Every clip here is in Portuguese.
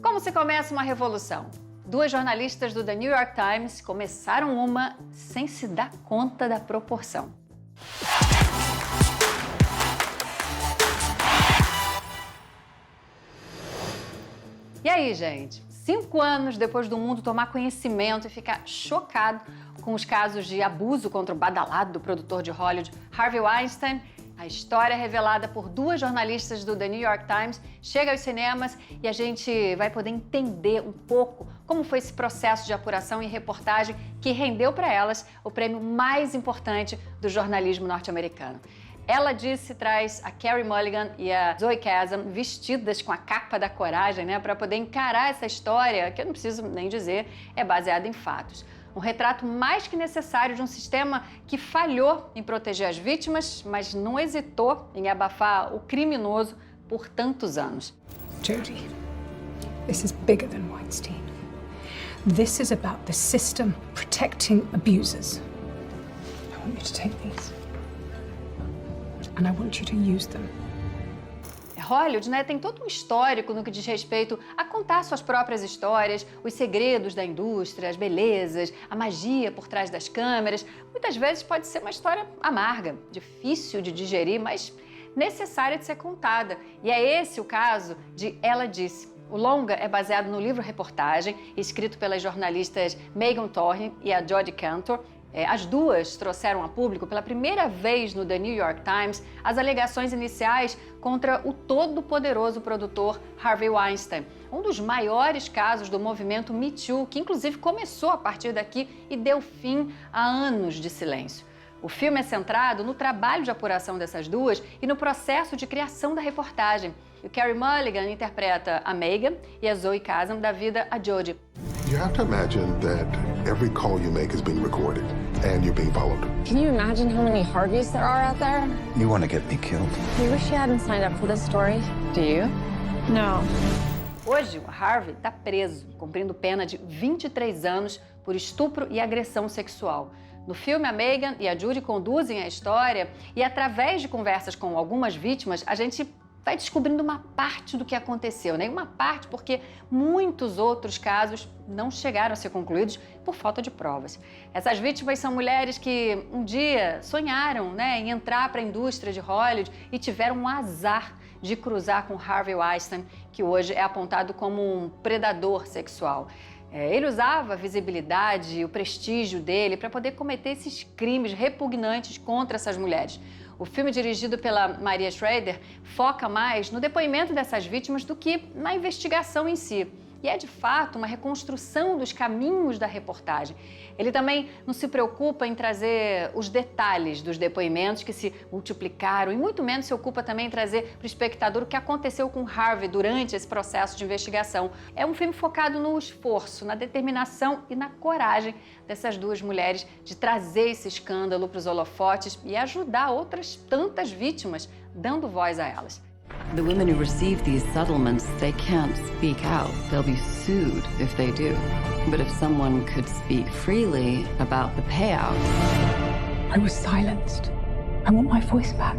Como se começa uma revolução? Duas jornalistas do The New York Times começaram uma sem se dar conta da proporção. E aí, gente? 5 anos depois do mundo tomar conhecimento e ficar chocado com os casos de abuso contra o badalado do produtor de Hollywood, Harvey Weinstein, a história revelada por duas jornalistas do The New York Times chega aos cinemas e a gente vai poder entender um pouco como foi esse processo de apuração e reportagem que rendeu para elas o prêmio mais importante do jornalismo norte-americano. Ela Disse traz a Carey Mulligan e a Zoe Kazan vestidas com a capa da coragem, para poder encarar essa história, que eu não preciso nem dizer, é baseada em fatos. Um retrato mais que necessário de um sistema que falhou em proteger as vítimas, mas não hesitou em abafar o criminoso por tantos anos. Jodie, this is bigger than Weinstein. This is about the system protecting abusers. I want you to take these. And I want you to use them. Hollywood, tem todo um histórico no que diz respeito a contar suas próprias histórias, os segredos da indústria, as belezas, a magia por trás das câmeras. Muitas vezes pode ser uma história amarga, difícil de digerir, mas necessária de ser contada. E é esse o caso de Ela Disse. O longa é baseado no livro-reportagem, escrito pelas jornalistas Megan Thorne e a Jodi Kantor. As duas trouxeram a público pela primeira vez no The New York Times as alegações iniciais contra o todo-poderoso produtor Harvey Weinstein, um dos maiores casos do movimento Me Too, que inclusive começou a partir daqui e deu fim a anos de silêncio. O filme é centrado no trabalho de apuração dessas duas e no processo de criação da reportagem. E o Carey Mulligan interpreta a Megan e a Zoe Kazan dá vida a Jodi. You have to imagine that every call you make is being recorded and you're being followed. Can you imagine how many Harveys there are out there? You want to get me killed? You wish you hadn't signed up for this story. Do you? No. Hoje, o Harvey está preso, cumprindo pena de 23 anos por estupro e agressão sexual. No filme, a Megan e a Jodi conduzem a história e, através de conversas com algumas vítimas, a gente vai descobrindo uma parte do que aconteceu, Uma parte porque muitos outros casos não chegaram a ser concluídos por falta de provas. Essas vítimas são mulheres que um dia sonharam, em entrar para a indústria de Hollywood e tiveram um azar de cruzar com Harvey Weinstein, que hoje é apontado como um predador sexual. Ele usava a visibilidade e o prestígio dele para poder cometer esses crimes repugnantes contra essas mulheres. O filme, dirigido pela Maria Schrader, foca mais no depoimento dessas vítimas do que na investigação em si. E é, de fato, uma reconstrução dos caminhos da reportagem. Ele também não se preocupa em trazer os detalhes dos depoimentos que se multiplicaram e muito menos se ocupa também em trazer para o espectador o que aconteceu com Harvey durante esse processo de investigação. É um filme focado no esforço, na determinação e na coragem dessas duas mulheres de trazer esse escândalo para os holofotes e ajudar outras tantas vítimas, dando voz a elas. The women who receive these settlements, they can't speak out. They'll be sued if they do. But if someone could speak freely about the payout... I was silenced. I want my voice back.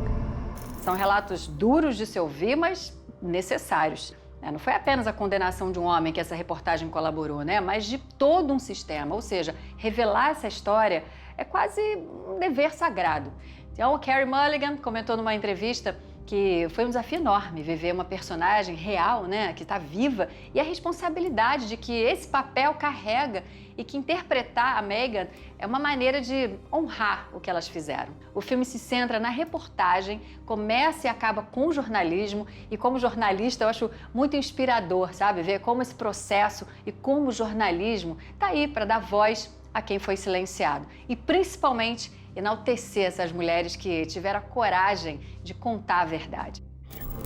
São relatos duros de se ouvir, mas necessários. Não foi apenas a condenação de um homem que essa reportagem colaborou, mas de todo um sistema. Ou seja, revelar essa história é quase um dever sagrado. Então, o Carey Mulligan comentou numa entrevista que foi um desafio enorme viver uma personagem real, que está viva, e a responsabilidade de que esse papel carrega e que interpretar a Megan é uma maneira de honrar o que elas fizeram. O filme se centra na reportagem, começa e acaba com o jornalismo, e como jornalista eu acho muito inspirador, ver como esse processo e como o jornalismo está aí para dar voz a quem foi silenciado e principalmente enaltecer essas mulheres que tiveram a coragem de contar a verdade.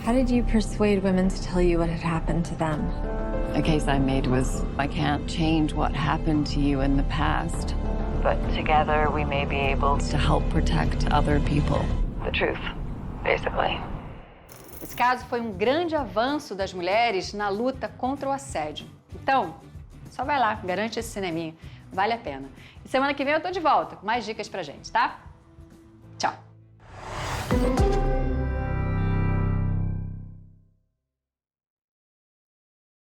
How did you persuade women to tell you what had happened to them? A case I made was, I can't change what happened to you in the past, but together we may be able to help protect other people. The truth, basically. Esse caso foi um grande avanço das mulheres na luta contra o assédio. Então, só vai lá, garante esse cineminha. Vale a pena. E semana que vem eu tô de volta com mais dicas pra gente, tá? Tchau!